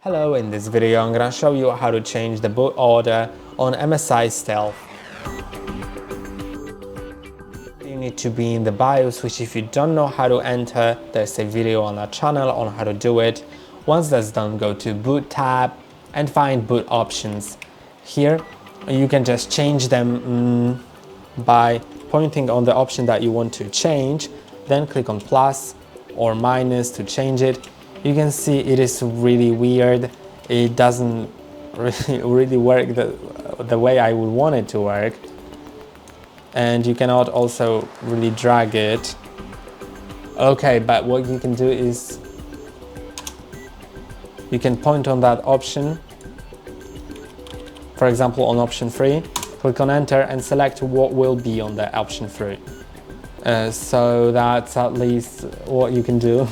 Hello, in this video I'm gonna show you how to change the boot order on MSI Stealth. You need to be in the BIOS, which if you don't know how to enter, there's a video on our channel on how to do it. Once that's done, go to Boot tab and find Boot Options. Here you can just change them by pointing on the option that you want to change, then click on plus or minus to change it. You can see it is really weird. It doesn't really work the way I would want it to work. And you cannot also really drag it. Okay, but what you can do is you can point on that option. For example, on option 3, click on enter and select what will be on the option 3. So that's at least what you can do.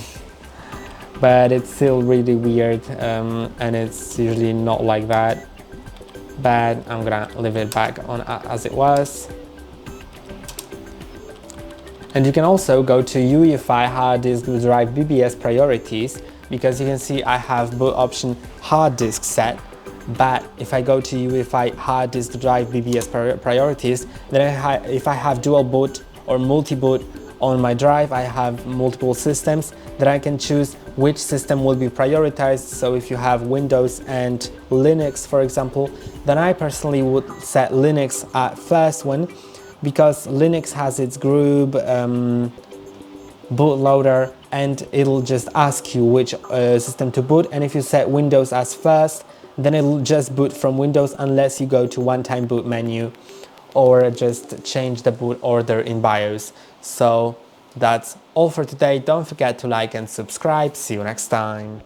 But it's still really weird and it's usually not like that. But I'm gonna leave it back on as it was. And you can also go to UEFI hard disk drive BBS priorities, because you can see I have boot option hard disk set. But if I go to UEFI hard disk drive BBS priorities, then if I have dual boot or multi-boot on my drive, I have multiple systems, that I can choose which system will be prioritized. So if you have Windows and Linux, for example, then I personally would set Linux at first one, because Linux has its group bootloader and it'll just ask you which system to boot. And if you set Windows as first, then it'll just boot from Windows unless you go to one-time boot menu or just change the boot order in BIOS. So that's all for today. Don't forget to like and subscribe. See you next time.